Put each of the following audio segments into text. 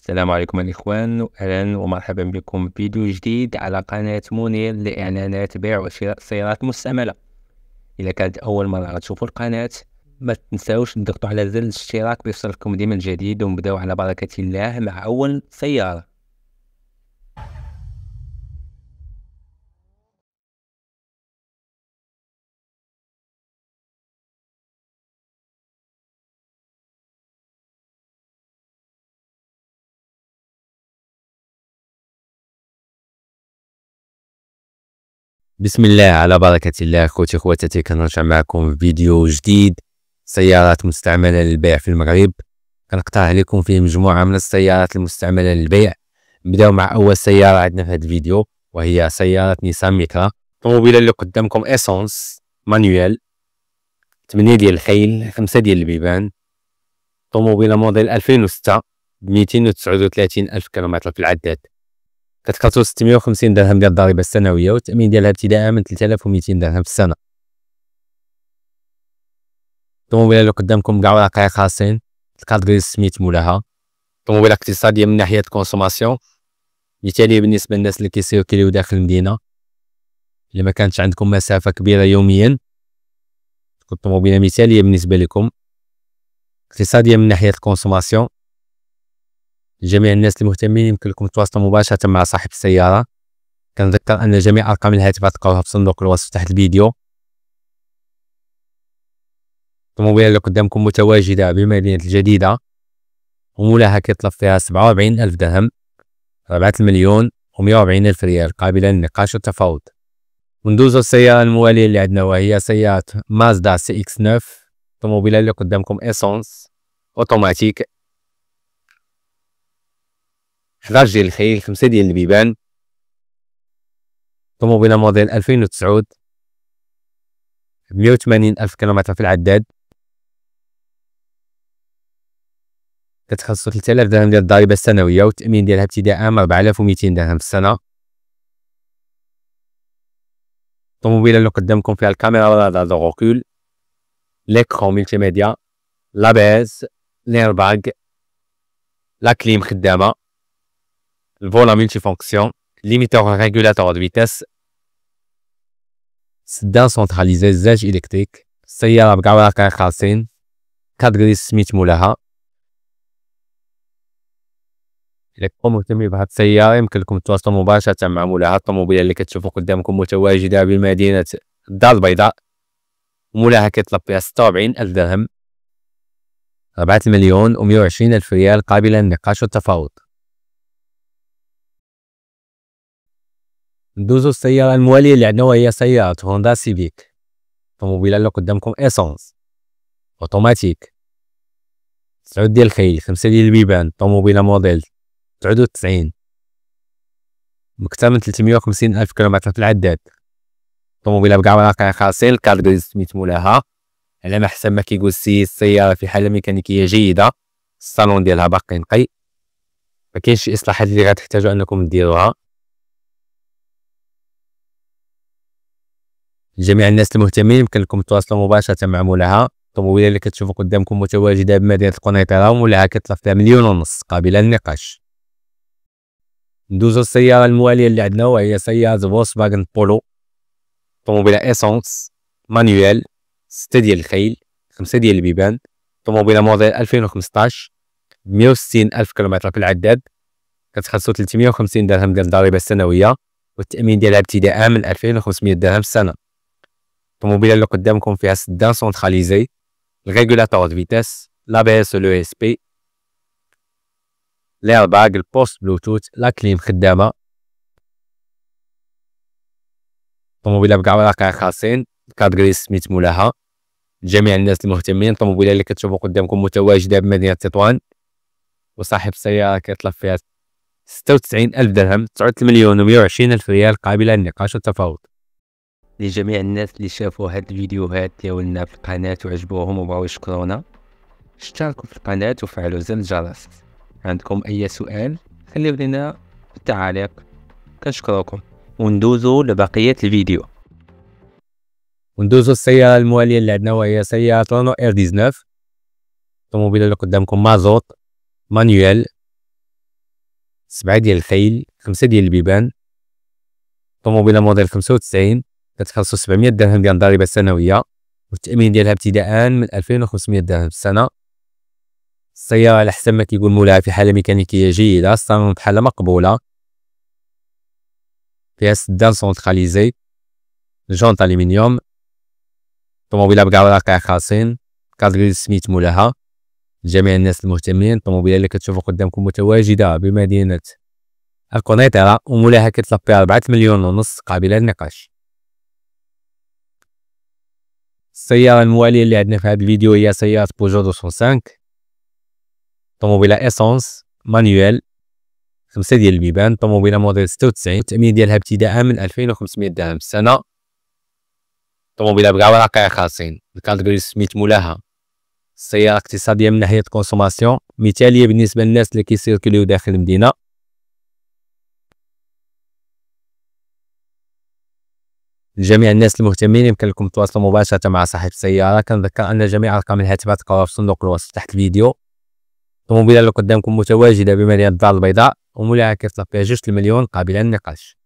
السلام عليكم الإخوان، وأهلا ومرحبا بكم فيديو جديد على قناة منير لإعلانات بيع وشراء سيارات مستعملة. إذا كانت أول مرة تشوفوا القناة ما تنساوش تضغطوا على زر الاشتراك بيوصلكم ديما الجديد، ونبداو على بركة الله مع أول سيارة. بسم الله على بركة الله. أخوتي أخواتاتي، كنرجع معكم فيديو جديد، سيارات مستعملة للبيع في المغرب. كنقترح عليكم فيه مجموعة من السيارات المستعملة للبيع. نبداو مع أول سيارة عندنا في هذا الفيديو، وهي سيارة نيسان ميكرا. الطوموبيلة اللي قدامكم إيسونس مانيوال، 8 ديال الخيل، 5 ديال البيبان. طوموبيلة موديل 2006 ب 239 ألف كيلومتر في العداد. كتكالسو 650 درهم ديال الضريبة السنوية، والتأمين ديالها ابتداء من 3200 درهم في السنة. الطوموبيلة اللي قدامكم كاع وراقها خاصين، الكادغري سميت مولاها. طوموبيلة اقتصادية من ناحية كونسوماسيون، مثالية بالنسبة للناس اللي كيسيركليو داخل المدينة. إلا ما كانتش عندكم مسافة كبيرة يوميا، تكون طوموبيلة مثالية بالنسبة لكم. اقتصادية من ناحية الكونسوماسيون. جميع الناس المهتمين يمكن لكم تواصلوا مباشرة مع صاحب السيارة. كنذكر أن جميع أرقام الهاتف تلقاوها في صندوق الوصف تحت الفيديو. الطوموبيلة اللي قدامكم متواجدة بمدينة الجديدة، ومولاها كيطلب فيها 47 ألف درهم، 4,140,000 ريال، قابلة للنقاش والتفاوض. وندوزو السيارة الموالية اللي عندنا، وهي سيارة مازدا سي اكس 9. الطوموبيلة اللي قدامكم إيسونس أوتوماتيك، 11 ديال الخيل، 5 ديال البيبان. طوموبيلة موديل 2009 ب 180 ألف كيلومتر في العداد. كتخلصو 3000 درهم ديال الضريبة السنوية، والتأمين ديالها ابتداء من 4200 درهم في السنة. الطوموبيلة اللي قدامكم فيها الكاميرا والرادار دو غوكول، ليكرون ملتي ميديا، لابيز، ليرباغ، لا كليم خدامة، الفولا ملتي فونكسيون، ليميتور ريغولاتور دو فيتاس، سدان سونتراليزي، زاج إلكتريك. السيارة بكاع وراقها خالصين، كادغري سميت مولاها. إلا كنتم مهتمين بهاد السيارة يمكن لكم تواصلوا مباشرة مع مولاها. الطوموبيلة اللي كتشوفوا قدامكم متواجدة بمدينة الدار البيضاء، مولاها كيطلب فيها 46 ألف درهم، 4,120,000 ريال، قابلة للنقاش والتفاوض. ندوزو السيارة الموالية اللي عندنا، وهي سيارة هوندا سيفيك. الطوموبيلة اللي قدامكم إيسونس أوتوماتيك، 9 ديال الخيل، 5 ديال البيبان. طوموبيلة موديل 99 بأكثر من 350 ألف كيلومتر في العداد. طوموبيلة بكاع وراقها خاصين، الكادغري سميت مولاها. على ما حسب ما كيقول السيد، السيارة في حالة ميكانيكية جيدة، الصالون ديالها باقي نقي، مكاينش شي إصلاحات اللي غتحتاجو أنكم ديروها. جميع الناس المهتمين يمكن لكم تواصلوا مباشرة مع مولاها. الطوموبيلة اللي كتشوفوا قدامكم متواجدة بمدينة القنيطرة، ومولاها كيطلب فيها 1,500,000، قابلة للنقاش. ندوزو السيارة الموالية اللي عندنا، وهي سيارة فولكسفاغن بولو. طوموبيلة إيسونس مانيوال، 6 ديال الخيل، 5 ديال البيبان. طوموبيلة موديل 2015 ب 160 ألف كيلومتر في العداد. كتخلصو 350 درهم ديال الضريبة السنوية، والتأمين ديالها ابتداء من 2500 درهم في السنة. الطوموبيلة اللي قدامكم فيها سدان سونتراليزي، الريغولاتور دو فيتاس، l'ABS le ESP، ليرباغ، البوست بلوتوث، لا كليم خدامة. الطوموبيلة بكاع وراقها خاصين، الكادغري سميت مولاها. جميع الناس المهتمين، الطوموبيلة اللي كتشوفوا قدامكم متواجدة بمدينة تطوان، وصاحب السيارة كيطلب فيها 96 ألف درهم، 9,120,000 ريال، قابلة للنقاش والتفاوض. لجميع الناس اللي شافوا هاد الفيديوهات ديالنا في القناة وعجبوهم وبغاو يشكرونا، اشتركوا في القناة وفعلوا زر الجرس. عندكم أي سؤال خليو لنا في التعاليق. كنشكركم، وندوزو لبقية الفيديو. وندوزو السيارة الموالية اللي عندنا، وهي سيارة رونو إر 19. الطوموبيلة اللي قدامكم مازوت مانيوال، 7 ديال الخيل، 5 ديال البيبان. طوموبيلة موديل 95 كتخلصو 700 درهم ديال الضريبة السنوية، والتأمين ديالها ابتداء من 2500 درهم في السنة. السيارة على حسب ما كيقول مولاها في حالة ميكانيكية جيدة، الصالون بحالة مقبولة، فيها سدان سونتراليزي، جونط ألمنيوم، طوموبيلة بكاع وراقع خاصين، كادغري سميت مولاها. لجميع الناس المهتمين، الطوموبيلة اللي كتشوفوا قدامكم متواجدة بمدينة القنيطرة، ومولاها كيطلب فيها 4 مليون ونص قابلة للنقاش. السيارة الموالية اللي عندنا في هذا الفيديو هي سيارة بوجو 205، طوموبيلة اسونس مانيوال، 5 ديال البيبان. طوموبيلة موديل 96، التأمين ديالها ابتداء من 2500 درهم في السنة. طوموبيلة بكاع وراقع خاصين، الكاتيجوري سميت مولاها. السيارة اقتصادية من ناحية كونسوماسيون، مثالية بالنسبة للناس اللي كيسيركليو داخل المدينة. لجميع الناس المهتمين يمكن لكم تواصلوا مباشرة مع صاحب السيارة. كنذكر أن جميع أرقام الهاتفات تلقاوها في صندوق الوصف تحت الفيديو. الطوموبيلة اللي قدامكم متواجدة بمدينة الدار البيضاء، ومولاها كيطلب فيها 2 المليون قابلة للنقاش.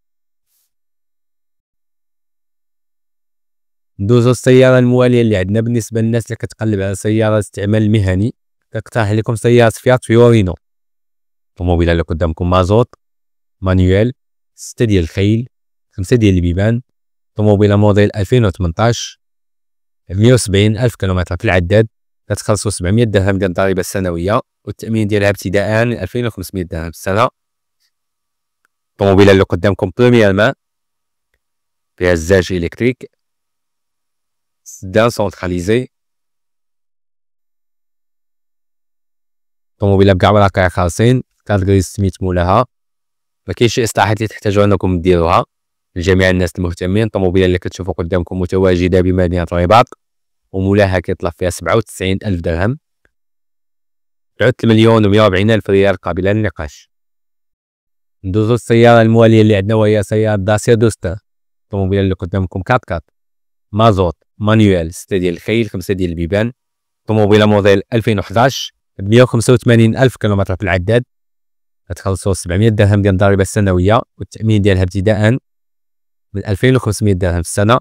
ندوزو السيارة الموالية اللي عندنا بالنسبة للناس اللي كتقلب على سيارة الاستعمال المهني. كنقترح لكم سيارة فيات فيورينو. الطوموبيلة اللي قدامكم مازوت مانيوال، 6 ديال الخيل، 5 ديال البيبان. طوموبيلة موديل 2018، 170 ألف كيلومتر في العداد، كتخلصو 700 درهم ديال الضريبة السنوية، والتأمين ديالها ابتداء من 2500 درهم في السنة. الطوموبيلة اللي قدامكم برومييرمان، فيها الزاج إلكتريك، سدان سونتراليزي، طوموبيلة بكاع وراقع خاصين، كاتيجوري سميت مولاها. مكاينش شي إصلاحات اللي تحتاجو أنكم ديروها. لجميع الناس المهتمين، الطوموبيلة اللي كتشوفوا قدامكم متواجدة بمدينة الرباط، ومولاها كيطلب فيها 97 ألف درهم، 3 مليون و140 ألف ريال قابلة للنقاش. ندوزو السيارة الموالية اللي عندنا وهي سيارة داسيا دوستر. الطوموبيلة اللي قدامكم 4x4 مازوت مانيوال، 6 ديال الخيل، 5 ديال البيبان. طوموبيلة موديل 2011، 185 ألف كيلومتر في العداد، كتخلصو 700 درهم ديال الضريبة السنوية، والتأمين ديالها ابتداء من 2500 درهم في السنة.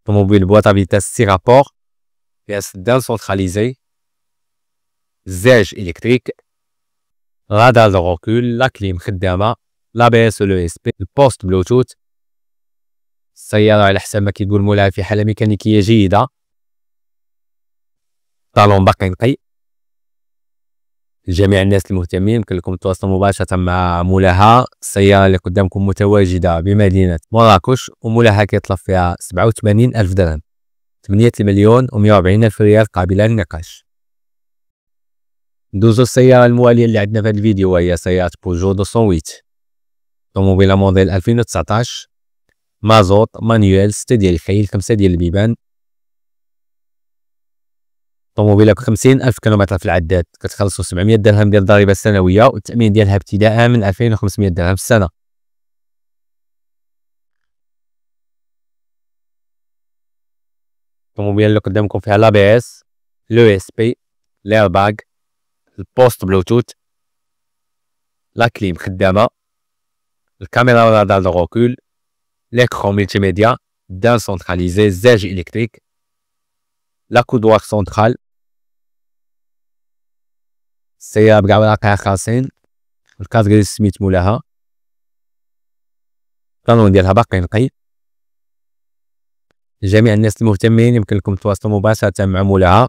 طوموبيل بواطا فيتاس 6 رابور، فيها سدان سونتراليزي، الزاج إلكتريك، رادار دو روكول، لا كليم خدامة، l'ABS و l'ESP، البوست بلوتوث. السيارة على حسب ما كيقول مولاها في حالة ميكانيكية جيدة، طالون باقي نقي. لجميع الناس المهتمين يمكن لكم تواصلوا مباشرة مع مولاها. السيارة اللي قدامكم متواجدة بمدينة مراكش، ومولاها كيطلب فيها 87 ألف درهم، 8 مليون و140 ألف ريال قابلة للنقاش. ندوزو السيارة الموالية اللي عندنا في هذا الفيديو وهي سيارة بوجو 208، طوموبيلة موديل 2019، مازوت مانيوال، 6 ديال الخيل، 5 ديال البيبان. طوموبيلة ب50 ألف كيلومتر في العداد، كتخلصو 700 درهم ديال الضريبة السنوية، والتأمين ديالها ابتداء من 2500 درهم في السنة. الطوموبيلة اللي قدامكم فيها l'ABS، l'ESP، l'airbag، البوست بلوتوث، لا كليم خدامة، الكاميرا والرادار دو روكول، l'écran multimédia، دان سونتراليزي، الزاج إلكتريك، لا كودوار سونترال. السيارة بكاع وراقع خاصين، الكاتيجوري سميت مولاها، الطالون ديالها باقي نقي. لجميع الناس المهتمين يمكن لكم تواصلوا مباشرة مع مولاها.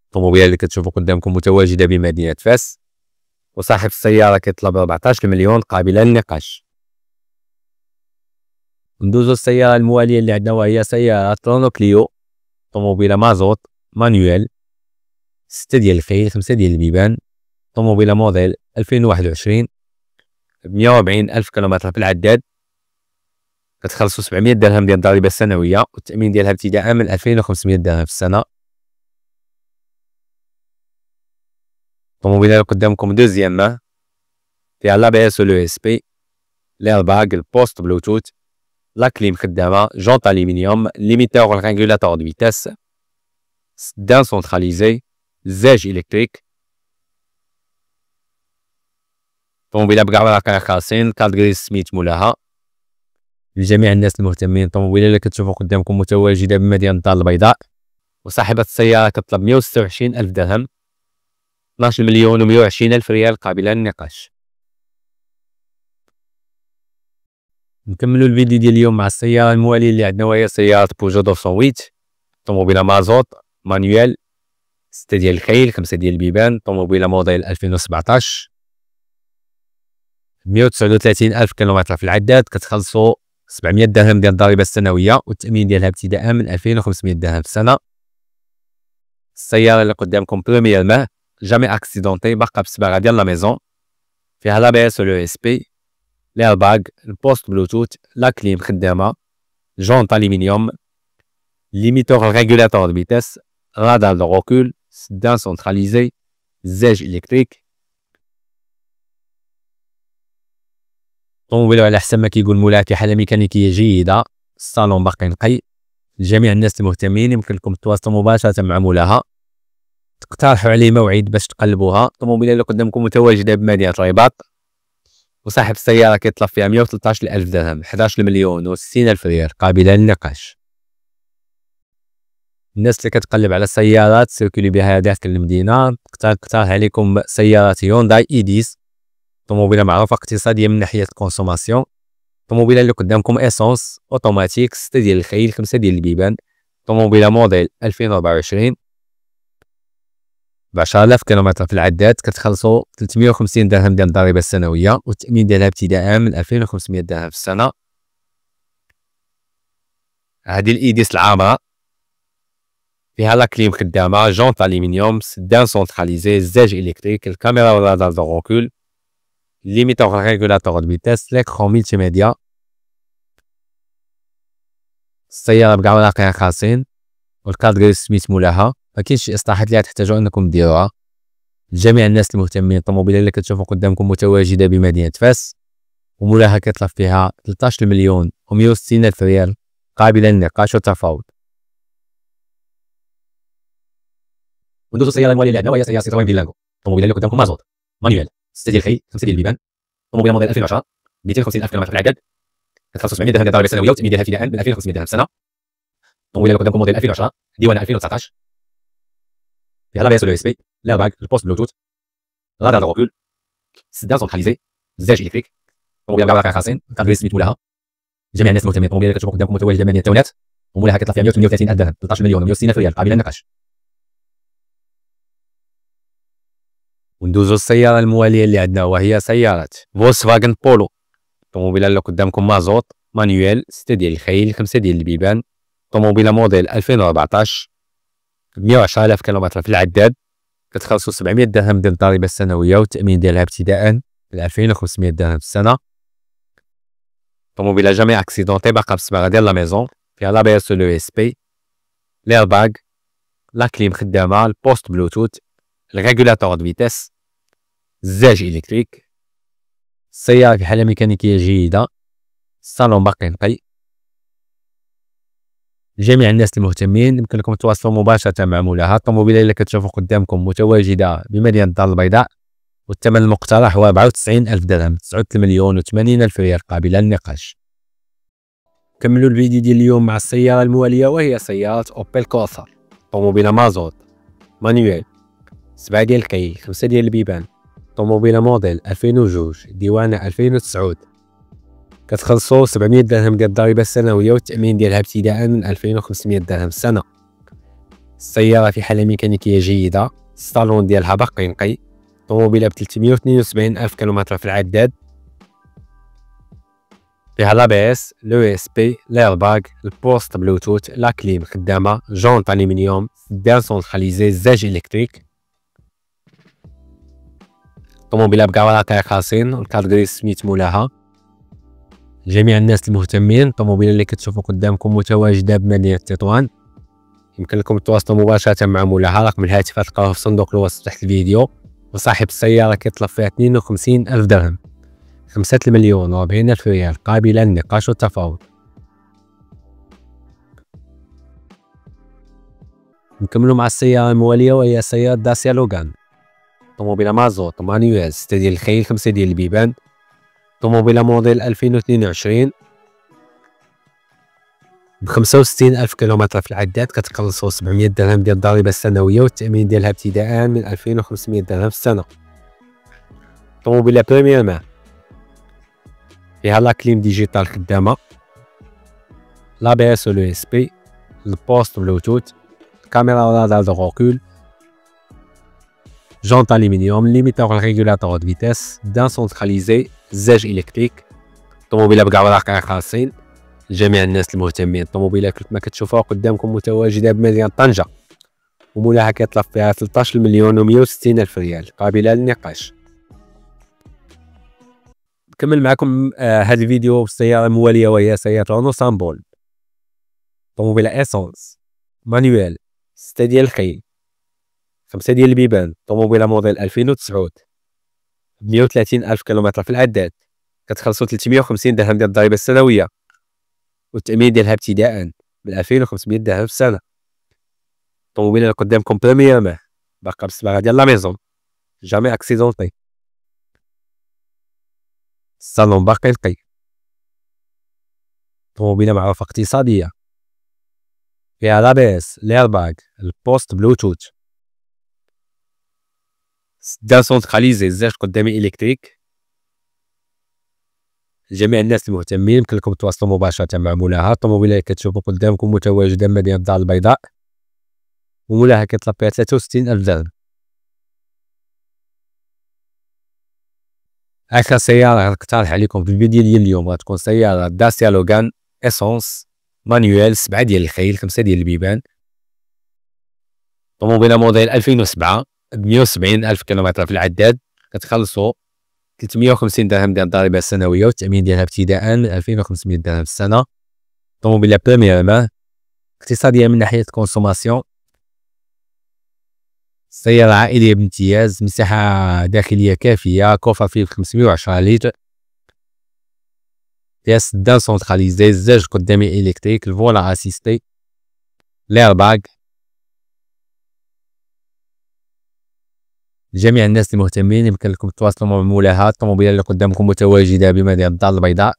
الطوموبيلة اللي كتشوفوا قدامكم متواجدة بمدينة فاس، وصاحب السيارة كيطلب 14 مليون قابلة للنقاش. ندوزو السيارة الموالية اللي عندنا وهي سيارة رونو كليو، طوموبيلة مازوت مانيوال، 6 ديال الخيل، 5 ديال البيبان. طوموبيلة موديل 2021، 140 ألف كيلومتر في العداد، كتخلصو 700 درهم ديال الضريبة السنوية، والتأمين ديالها ابتداء من 2500 درهم في السنة. الطوموبيلة اللي قدامكم دوزيام مان، فيها l'ABS و l'ESP، l'airbag، البوست بلوتوث، لا كليم خدامة، جونط ألمنيوم، ليميتور والريغولاتور دو فيتاس، سدان سونتراليزي، الزاج إلكتريك. طوموبيلة بكاع وراقيها خاصين، كارت غريس سميت مولاها. لجميع الناس المهتمين، الطوموبيلة اللي كتشوفوا قدامكم متواجدة بمدينة الدار البيضاء، وصاحبة السيارة كتطلب 126,000 درهم، 12 مليون و120 ألف ريال قابلة للنقاش. نكملوا الفيديو ديال اليوم مع السيارة الموالية اللي عندنا، وهي سيارة بوجو 208، طوموبيلة مازوت مانيوال، 6 ديال الخيل 5 ديال البيبان، طوموبيلة موديل 2017، 139 ألف كيلومتر في العداد. كتخلصوا 700 درهم ديال الضريبة السنوية، والتأمين ديالها ابتداء من 2500 درهم في السنة. السيارة اللي قدامكم بروميير ماه، جامي اكسيدونتي، باقا بالصباغة ديال لا ميزون، فيها لابيس و لو اس بي، ليرباغ، البوست بلوتوث، لا كليم خدامة، جونط الومنيوم، ليميتور ريغولاتور دو فيتاس، رادار دو روكول، سدان سونتراليزي، زاج الكتريك. طوموبيلة على حسب ما كيقول مولاها في حالة ميكانيكية جيدة، الصالون باقي نقي. لجميع الناس المهتمين يمكن لكم تواصلوا مباشرة مع مولاها، تقترحوا عليه موعد باش تقلبوها. الطوموبيلة اللي قدامكم متواجدة بمدينة الرباط، وصاحب السيارة كيطلب فيها 113 ألف درهم، 11 مليون و60 ألف ريال قابلة للنقاش. الناس اللي كتقلب على السيارات سيركلي بها داخل المدينة، اقترح عليكم سيارة يونداي اي10، طوموبيلة معروفة اقتصادية من ناحية الكونسوماسيون. طوموبيلة اللي قدامكم اسونس اوتوماتيك، 6 ديال الخيل 5 ديال البيبان، طوموبيلة موديل 2024، ب 10,000 كيلومتر في العداد. كتخلصوا 350 درهم ديال الضريبة السنوية، والتأمين ديالها ابتداء من 2500 درهم في السنة. هذه الاي10 العامرة، فيها لا كليم خدامة، جونط الومنيوم، سدان سونتراليزي، زاج الكتريك، الكاميرا والرادار دو روكول، ليميتور ريغولاتور دو فيتاس، ليكرون ملتي ميديا. السيارة بكاع وراقيها خاصين، والكارت غريس سميت مولاها. مكاينش شي اصلاحات اللي تحتاجوا انكم ديروها. لجميع الناس المهتمين، الطوموبيلة اللي كتشوفوا قدامكم متواجدة بمدينة فاس، ومولاها كيطلب فيها 13 مليون و160 ألف ريال قابلة للنقاش والتفاوض. وندوزو السيارة الموالية اللي عندنا، وهي سيارة سيتروين فيلانغو، الطوموبيلة اللي قدامكم مازوت مانيوال، 6 ديال الخيل 5 ديال البيبان، طوموبيلة موديل 2010، 250 ألف كيلومتر في العداد. كتخلصوا 700 درهم ديال الضريبة السنوية، والتأمين ديالها ابتداء من 2500 درهم في السنة. الطوموبيلة اللي قدامكم موديل 2010، ديوان 2019، فيها لابيس ولو اس بي، ليرباغ، البوست بلوتوث، رادار روكول، سدان سونتراليزي، زاج الكتريك. طوموبيلة بكاع وراقيها خاصين، كارت غريس سميت مولاها. جميع الناس المهتمين، الطوموبيلة اللي كتشوفوا قدامكم متواجدة بمدينة تاونات، ومولاها كيطلب فيها 138 ألف درهم، 13 مليون و160 ألف ريال قابلة للنقاش. وندوزو السيارة الموالية اللي عندنا، وهي سيارة فولكسفاغن بولو، الطوموبيلة اللي قدامكم مازوت مانيوال، 6 ديال الخيل 5 ديال البيبان، طوموبيلة موديل 2014، 110 ألف كيلومتر في العداد. كتخلصوا 700 درهم ديال الضريبة السنوية، والتأمين ديالها ابتداء من 2500 درهم في السنة. طوموبيلة جامي اكسيدونتي، باقا بالصباغة ديال لا ميزون، فيها لابيس لو اس بي، ليرباغ، لا كليم خدامة، البوست بلوتوث، الريغولاتور دو فيتاس، الزاج الكتريك. السيارة في حالة ميكانيكية جيدة، الصالون باقي نقي. لجميع الناس المهتمين يمكن لكم تواصلوا مباشرة مع مولاها. الطوموبيلة اللي كتشوفوا قدامكم متواجدة بمدينة الدار البيضاء، والثمن المقترح هو 94 ألف درهم، 9 مليون و80 ألف ريال قابلة للنقاش. كملوا الفيديو ديال اليوم مع السيارة الموالية، وهي سيارة أوبيل كورسا، طوموبيلة مازوت مانيوال، 7 ديال الخيل 5 ديال البيبان، طوموبيلة موديل 2002، ديوانة 2009. كتخلصوا 700 درهم ديال الضريبة السنوية، والتأمين ديالها ابتداء من 2500 درهم في السنة. السيارة في حالة ميكانيكية جيدة، الصالون ديالها باقي نقي. طوموبيلة ب 372 ألف كيلومتر في العداد، فيها لابيس، لو اس بي، ليرباغ، البوست بلوتوث، لا كليم خدامة، جونط الومنيوم، سدان سونتراليزي، زاج الكتريك. طوموبيلة بكاع وراقيها خاصين، والكارت غريس سميت مولاها. جميع الناس المهتمين، الطوموبيلة اللي كتشوفوا قدامكم متواجدة بمدينة تطوان، يمكن لكم تواصلوا مباشرة مع مولاها. رقم الهاتف تلقاوه في صندوق الوصف تحت الفيديو. وصاحب السيارة كيطلب فيها 52 ألف درهم، 5 مليون و40 ألف ريال قابلة للنقاش والتفاوض. نكملوا مع السيارة الموالية، وهي سيارة داسيا لوغان، طوموبيلة مازوت مانيوال 6 ديال الخيل 5 ديال البيبان. طوموبيلة موديل 2022 ب65,000 كيلومتر في العداد، كتخلصو 700 درهم ديال الضريبة السنوية والتأمين ديالها ابتداء من 2500 درهم في السنة. طوموبيلة بريمير مان فيها لا كليم ديجيتال خدامة، لا بي اس ولو اس بي، البوست بلوتوث، كاميرا ورادار دو غوكول، جونط الومنيوم، ليميتور ريغولاتور دو فيتاس، دان سونتراليزي، زاج الكتريك. طوموبيلة بكاع وراقع خاصين لجميع الناس المهتمين. الطوموبيلة كما كتشوفوها قدامكم متواجدة بمدينة طنجة، ومولاها كيطلب فيها 13 مليون و160 ألف ريال قابلة للنقاش. نكمل معكم هذا الفيديو بالسيارة الموالية وهي سيارة رونو سامبول. طوموبيلة اسونس مانيوال 6 ديال الخيل 5 ديال البيبان. طوموبيلة موديل 2009 ب130 ألف كيلومتر في العداد، كتخلصو 350 درهم ديال الضريبة السنوية والتأمين ديالها ابتداء من 2500 درهم في السنة. الطوموبيلة اللي قدامكم بريمير مان باقا بالصباغة ديال لا ميزون، جامي اكسيدونطي، الصالون باقي نقي. طوموبيلة معروفة اقتصادية، فيها لابيس، ليرباغ، البوست بلوتوث، دان سونتراليزي، الزاج قدامي الكتريك. لجميع الناس المهتمين يمكن لكم تواصلوا مباشرة مع مولاها. الطوموبيلة اللي كتشوفوا قدامكم متواجدة بمدينة الدار البيضاء، ومولاها كيطلب فيها 63 ألف درهم. آخر سيارة غنقترح عليكم في الفيديو ديال اليوم غتكون سيارة داسيا لوغان اسونس مانيوال 7 ديال الخيل 5 ديال البيبان. طوموبيلة موديل 2007 ب170 ألف كيلومتر في العداد، كتخلصو 350 درهم ديال الضريبة السنوية والتأمين ديالها ابتداء من 2500 درهم في السنة. طوموبيلة بريمير مان اقتصادية من ناحية كونسوماسيون، سيارة عائلية بامتياز، مساحة داخلية كافية، كوفر فيه 510 لتر، فيها سدان سونتراليزي، الزاج قدامي الكتريك، الفولا اسيستي، ليرباغ. لجميع الناس المهتمين يمكن لكم تواصلوا مع مولاها. الطوموبيلة اللي قدامكم متواجدة بمدينة الدار البيضاء،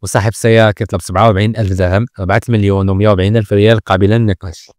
وصاحب السيارة كيطلب 47 ألف درهم، 4 مليون و140 ألف ريال قابلة للنقاش.